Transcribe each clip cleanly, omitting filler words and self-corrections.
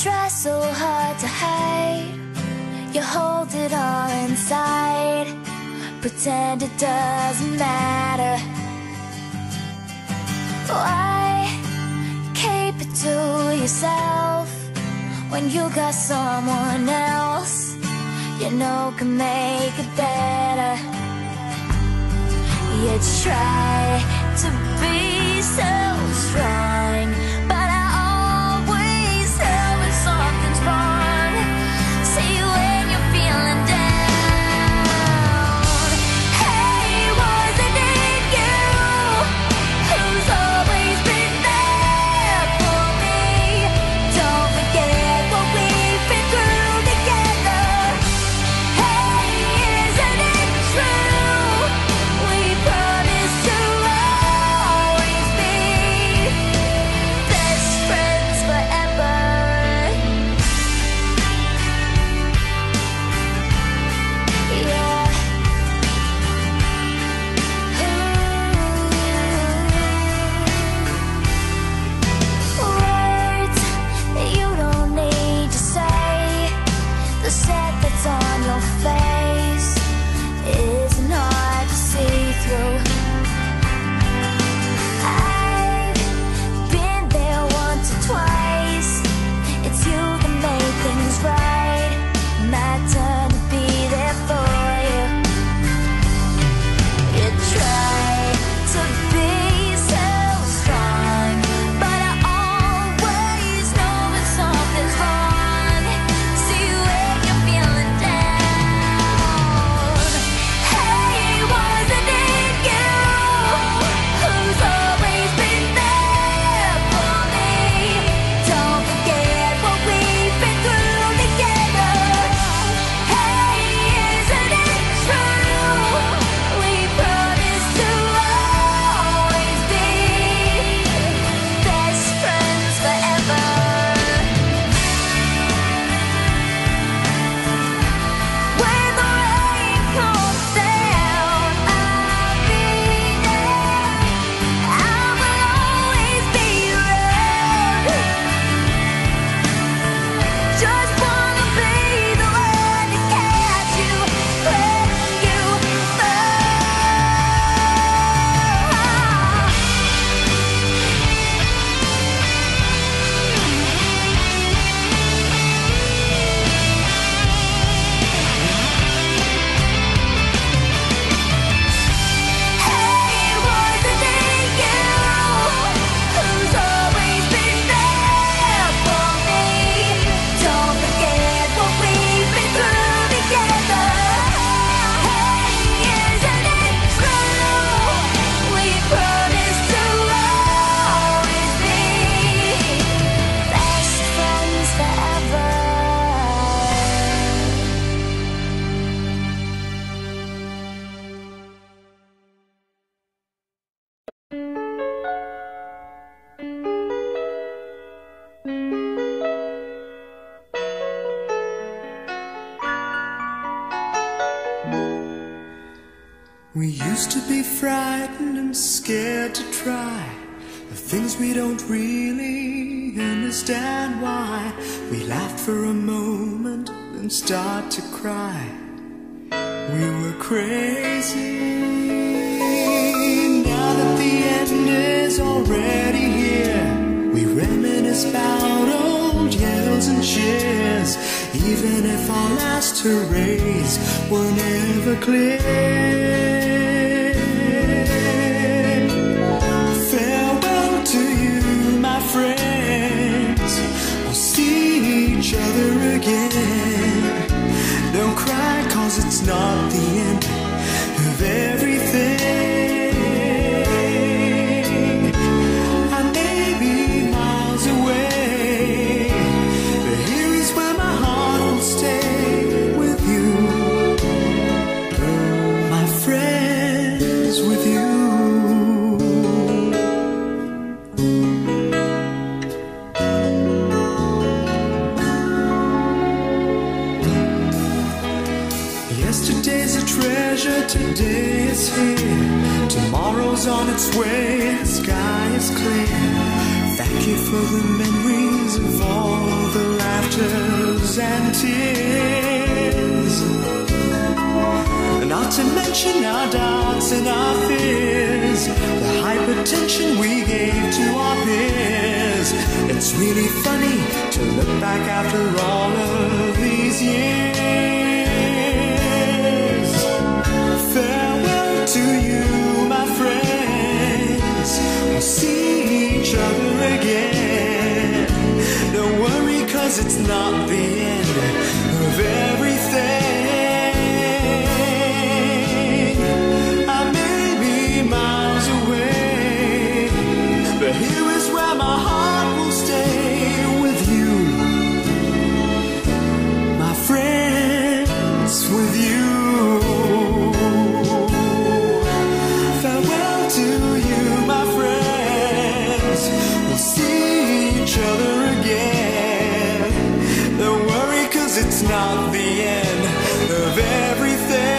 try so hard to hide, you hold it all inside, pretend it doesn't matter. Why keep it to yourself when you got someone else you know can make it better? You try to be so strong, but I always know when something's wrong. See you when you're feeling down. Hey, wasn't it you who's always been there for me? Don't forget what we've been through together. Hey, isn't it true? We promise to always be best friends forever. Yeah. Words that you don't need to say, the set that's on your face isn't hard to see through. I've been there once or twice. It's you that made things right. My turn to be there for you. You try to be so strong, but I always know when something's wrong. See you when you're feeling down. Hey, wasn't it you who's always been there for me? Don't forget what we've been through together. Hey, isn't it true? We promise to always be best friends forever. When the rain comes down, I'll be there. I will always be around. Just wanna be the one to catch you when you Hey, wasn't it you who's always been there for me? Don't forget what we've been through together. Hey, isn't it true? We promise to always be best friends forever. We used to be frightened and scared to try the things we don't really understand why. We laughed for a moment and start to cry. We were crazy. Now that the end is already here, we reminisce about old yells and cheers, even if our last hurrays were never clear. Farewell to you, my friends. We'll see each other again. Don't cry, 'cause it's not the end of everything. I may be miles away, but here is where my heart will stay with you, my friends, with you. Yesterday's a treasure, today is here. Tomorrow's on its way, the sky is clear. Thank you for the memories of all the life laughters and tears. Not to mention our doubts and our fears, the hypertension we gave to our peers. It's really funny to look back after all of these years. Farewell to you, my friends. We'll see each other again. Don't worry, 'cause it's not the end of everything. But here is where my heart will stay with you, my friends, with you. Farewell to you, my friends. We'll see each other again. Don't worry, 'cause it's not the end of everything.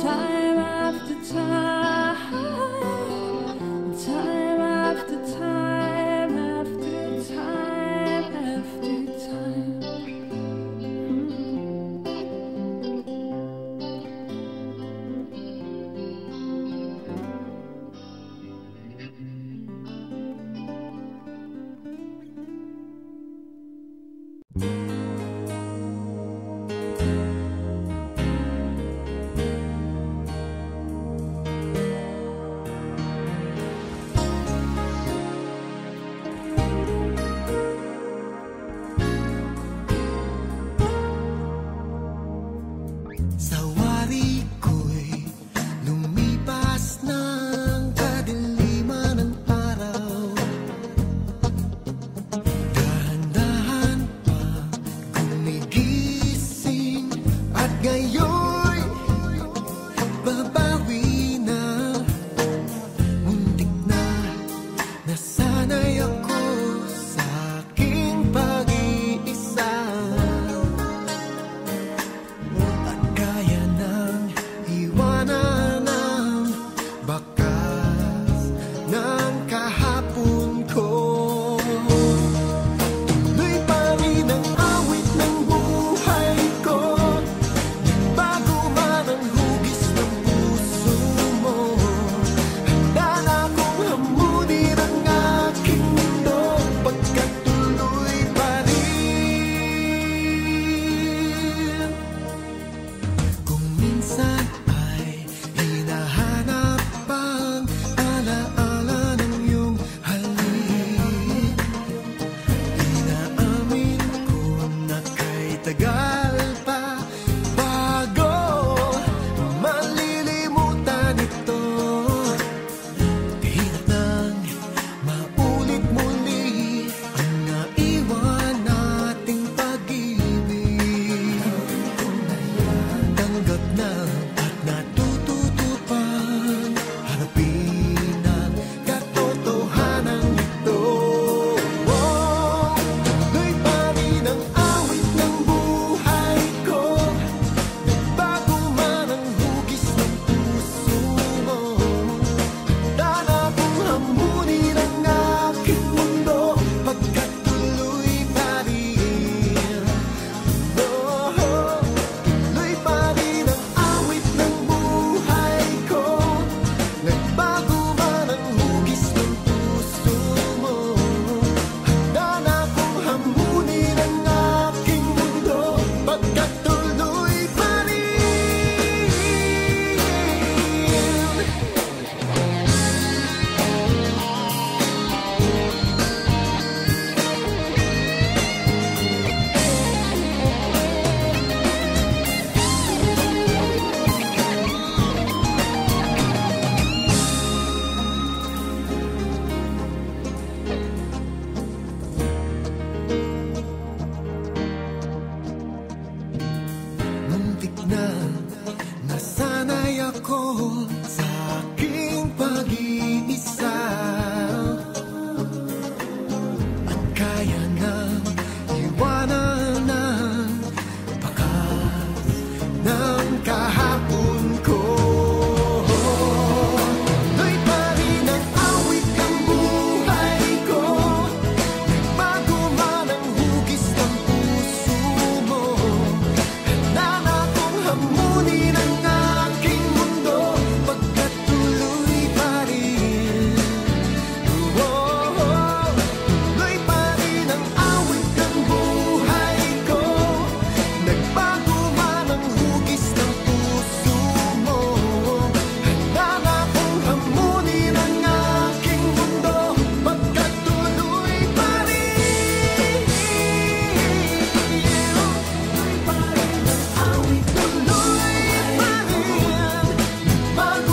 time after time, time after time after time after time. Sa wari ko'y lumipas ng kadiliman ng araw. Dahan-dahan pa gumigising at ngayon babawi na. Muntik na nasanay ako sa aking pag-iisa. At kaya nang iwanan ang bakas ng kahapon ko. Tuloy pa rin ang awit ng buhay ko. Bago man ang hugis ng puso mo, handa na akong hamunin ang aking mundo. Pagkat tuloy pa rin. Kung minsan ay hinahanap ang alaala ng iyong halik, inaamin ko na kay tagal pa bago malilimutan ito. Hirap nang maulit muli ang naiwan nating pag-ibig. Tanggap na at natututo pang harapin ang katotohanan ito. Tuloy pa rin ang awit ng buhay ko. Nagbago man ang hugis ng puso mo, handa na akong hamunin ang aking mundo. Pagkat tuloy pa rin. Tuloy pa rin ang awit ng buhay ko. Nagbago man ang hugis ng puso mo, handa na akong hamunin ang aking mundo. Pagkat tuloy pa rin. Muntik na nasanay ako sa aking pag-iisa. At kaya nang iwanan ang bakas ng kahapon ko. Tuloy pa rin ang awit ng buhay ko. Nagbago man ang hugis ng puso mo, handa na akong hamunin ang aking mundo. Pagkat tuloy pa rin. Tuloy pa rin ang awit ng buhay ko. Nagbago man ang hugis ng puso mo, handa na akong hamunin ang aking mundo. Pagkat tuloy pa rin. Tuloy pa rin ang awit, tuloy pa rin. Bago